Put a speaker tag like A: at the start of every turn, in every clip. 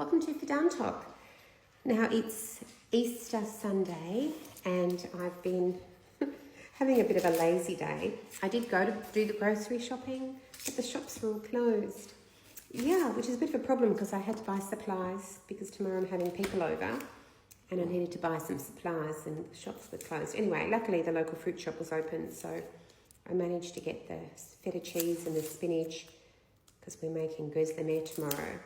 A: Welcome to Fidan Talk. Now it's Easter Sunday and I've been having a bit of a lazy day. I did go to do the grocery shopping, but the shops were all closed. Yeah, which is a bit of a problem because I had to buy supplies because tomorrow I'm having people over and I needed to buy some supplies and the shops were closed. Anyway, luckily the local fruit shop was open, so I managed to get the feta cheese and the spinach because we're making goose de mer tomorrow.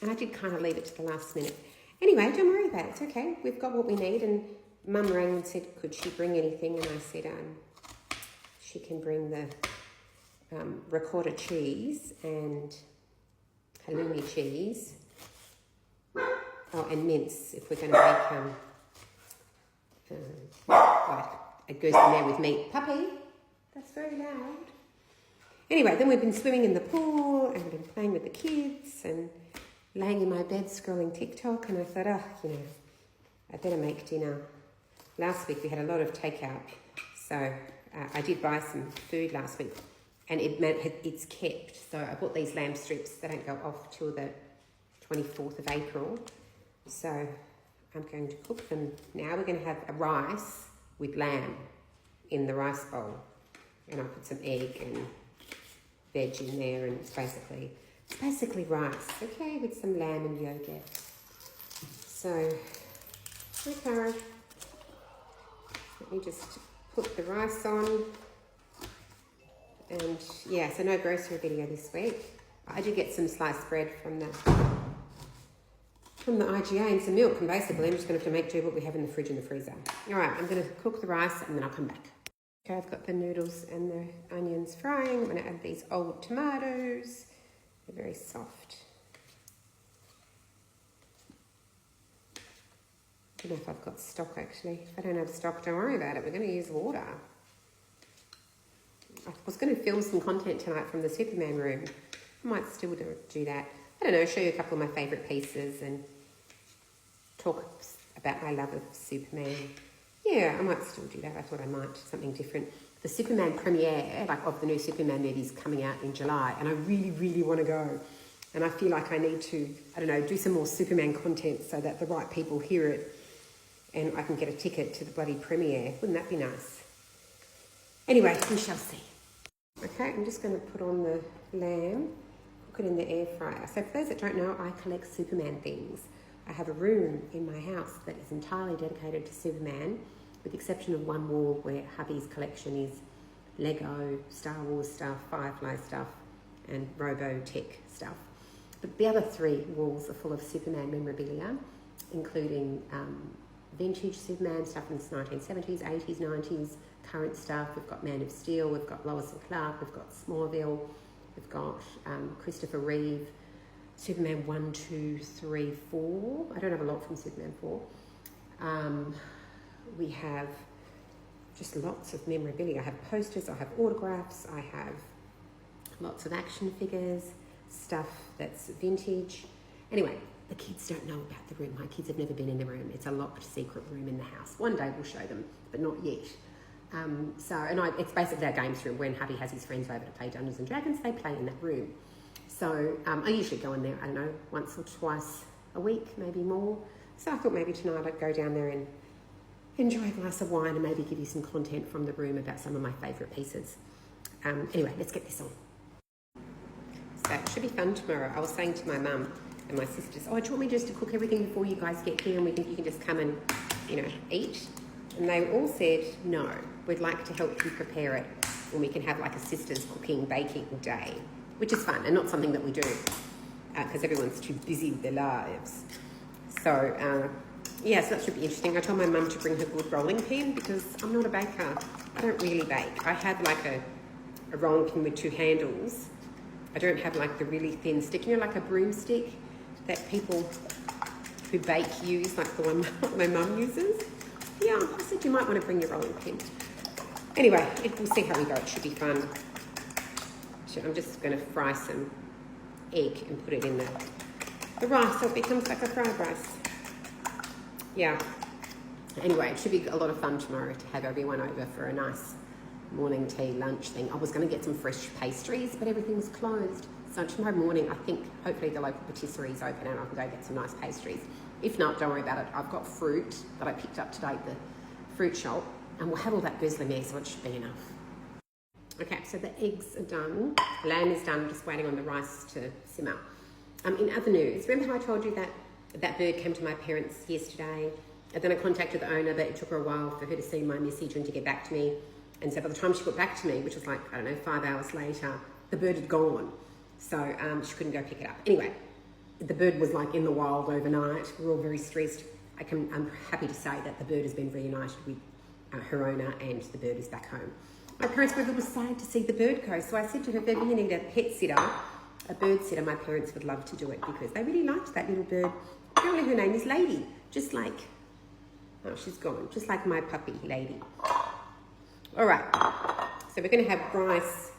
A: And I did kind of leave it to the last minute. Anyway, don't worry about it, it's okay. We've got what we need. And Mum rang and said, could she bring anything? And I said, she can bring the ricotta cheese and halloumi cheese. Oh, and mince if we're going to make like a goose de mer with meat. Puppy, that's very loud. Anyway, then we've been swimming in the pool and been playing with the kids and laying in my bed scrolling TikTok, and I thought, I better make dinner. Last week we had a lot of takeout, so I did buy some food last week, and it's kept. So I bought these lamb strips. They don't go off till the 24th of April. So I'm going to cook them now. We're going to have a rice with lamb in the rice bowl, and I'll put some egg and veg in there, and it's basically rice, okay, with some lamb and yogurt. So, okay, let me just put the rice on. And yeah, so no grocery video this week. I did get some sliced bread from the IGA and some milk, and basically I'm just going to have to make do what we have in the fridge and the freezer. All right, I'm going to cook the rice and then I'll come back. Okay, I've got the noodles and the onions frying. I'm going to add these old tomatoes. They're very soft. I don't know if I've got stock actually. If I don't have stock, don't worry about it. We're going to use water. I was going to film some content tonight from the Superman room. I might still do that. I don't know, show you a couple of my favourite pieces and talk about my love of Superman. Yeah, I might still do that. I thought I might, something different. The Superman premiere, like of the new Superman movies coming out in July, and I really, really want to go. And I feel like I need to, I don't know, do some more Superman content so that the right people hear it and I can get a ticket to the bloody premiere. Wouldn't that be nice? Anyway, we shall see. Okay, I'm just going to put on the lamb, cook it in the air fryer. So for those that don't know, I collect Superman things. I have a room in my house that is entirely dedicated to Superman, with the exception of one wall where hubby's collection is Lego, Star Wars stuff, Firefly stuff, and Robotech stuff. But the other three walls are full of Superman memorabilia, including vintage Superman stuff from the 1970s, 80s, 90s, current stuff. We've got Man of Steel, we've got Lois and Clark, we've got Smallville, we've got Christopher Reeve, Superman 1, 2, 3, 4. I don't have a lot from Superman 4. We have just lots of memorabilia. I have posters, I have autographs, I have lots of action figures, stuff that's vintage. Anyway, the kids don't know about the room. My kids have never been in the room. It's a locked secret room in the house. One day we'll show them, but not yet. It's basically our games room. When hubby has his friends over to play Dungeons and Dragons, they play in that room. So I usually go in there, I don't know, once or twice a week, maybe more. So I thought maybe tonight I'd go down there and enjoy a glass of wine and maybe give you some content from the room about some of my favourite pieces. Anyway, let's get this on. So it should be fun tomorrow. I was saying to my mum and my sisters, do you want me just to cook everything before you guys get here and you can just come and, eat? And they all said, no, we'd like to help you prepare it when we can have like a sisters cooking, baking day, which is fun and not something that we do because everyone's too busy with their lives. So, so that should be interesting. I told my mum to bring her good rolling pin because I'm not a baker. I don't really bake. I have like a rolling pin with two handles. I don't have like the really thin stick, like a broomstick that people who bake use, like the one my mum uses. Yeah, I said you might want to bring your rolling pin. Anyway, we'll see how we go. It should be fun. So I'm just going to fry some egg and put it in the rice so it becomes like a fried rice. Yeah. Anyway, it should be a lot of fun tomorrow to have everyone over for a nice morning tea, lunch thing. I was going to get some fresh pastries, but everything's closed. So tomorrow morning, I think hopefully the local patisserie is open and I can go get some nice pastries. If not, don't worry about it. I've got fruit that I picked up today at the fruit shop, and we'll have all that gosling there, so it should be enough. Okay, so the eggs are done. Lamb is done, just waiting on the rice to simmer. In other news, remember how I told you that that bird came to my parents yesterday? And then I contacted the owner, but it took her a while for her to see my message and to get back to me. And so by the time she got back to me, which was like, I don't know, 5 hours later, the bird had gone. So she couldn't go pick it up. Anyway, the bird was like in the wild overnight. We were all very stressed. I'm happy to say that the bird has been reunited with her owner and the bird is back home. My parents were a little sad to see the bird go. So I said to her, if ever you need a pet sitter, a bird sitter, my parents would love to do it because they really liked that little bird. Apparently her name is Lady, just like, oh, she's gone, just like my puppy, Lady. All right, so we're going to have rice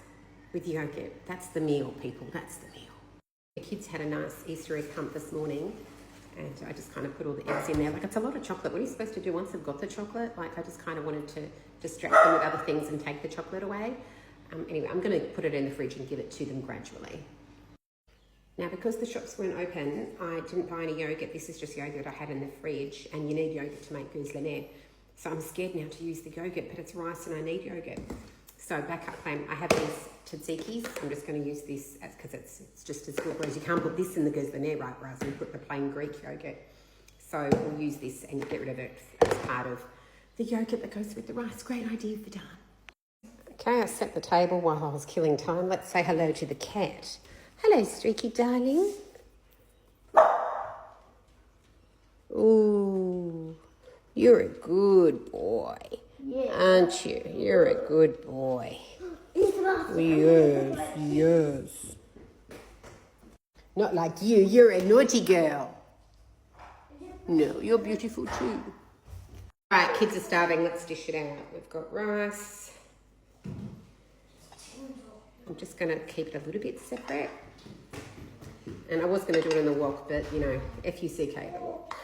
A: with yogurt. That's the meal, people, that's the meal. The kids had a nice Easter egg hunt this morning, and I just kind of put all the eggs in there. Like, it's a lot of chocolate. What are you supposed to do once they've got the chocolate? Like, I just kind of wanted to distract them with other things and take the chocolate away. Anyway, I'm going to put it in the fridge and give it to them gradually. Now, because the shops weren't open, I didn't buy any yogurt. This is just yogurt I had in the fridge, and you need yogurt to make goose laine. So I'm scared now to use the yogurt, but it's rice and I need yogurt. So backup plan, I have these tzatzikis. I'm just going to use this because it's just as good, whereas you can't put this in the goose laine, right, rather than put the plain Greek yogurt. So we'll use this and get rid of it as part of the yogurt that goes with the rice. Great idea for Dan. Okay, I set the table while I was killing time. Let's say hello to the cat. Hello, Streaky darling. Ooh, you're a good boy, aren't you? You're a good boy. Yes, yes. Not like you, you're a naughty girl. No, you're beautiful too. All right, kids are starving, let's dish it out. We've got rice. I'm just going to keep it a little bit separate. And I was going to do it in the wok, but, you know, F-U-C-K, the wok.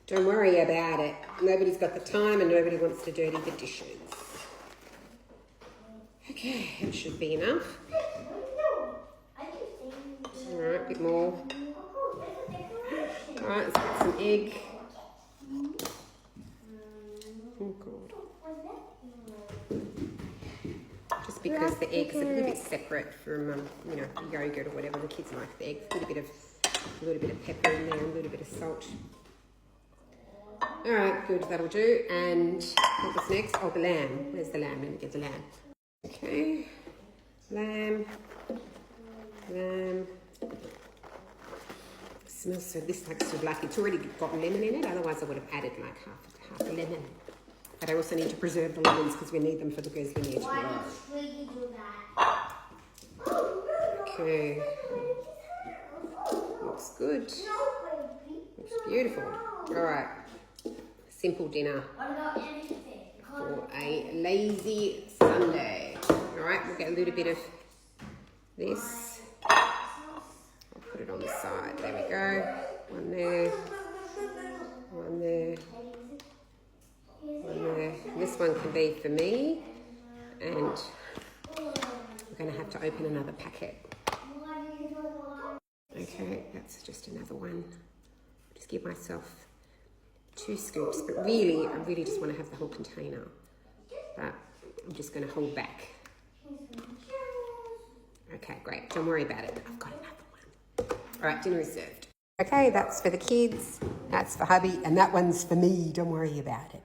A: Don't worry about it. Nobody's got the time and nobody wants to dirty the dishes. Okay, it should be enough. All right, a bit more. All right, let's get some egg. Oh, God. Just because the eggs are a little bit separate from, you know, the yogurt or whatever the kids like the eggs. A little bit of pepper in there, a little bit of salt. All right, good, that'll do. And what was next? Oh, the lamb. Where's the lamb? Let me get the lamb. Okay, lamb. Smells so, this like so black. It's already got lemon in it, otherwise I would have added like half a lemon. But I also need to preserve the lemons because we need them for the goose laine tomorrow.
B: Why don't we do that?
A: Okay. Looks good. Looks beautiful. All right. Simple dinner for a lazy Sunday. All right, we'll get a little bit of this. I'll put it on the side. There we go. One there. One there. One there. This one can be for me. And we're going to have to open another packet. Okay, that's just another one. Just give myself 2 scoops, but really, I really just want to have the whole container. But I'm just going to hold back. Okay, great. Don't worry about it. I've got another one. All right, dinner is served. Okay, that's for the kids, that's for hubby, and that one's for me. Don't worry about it.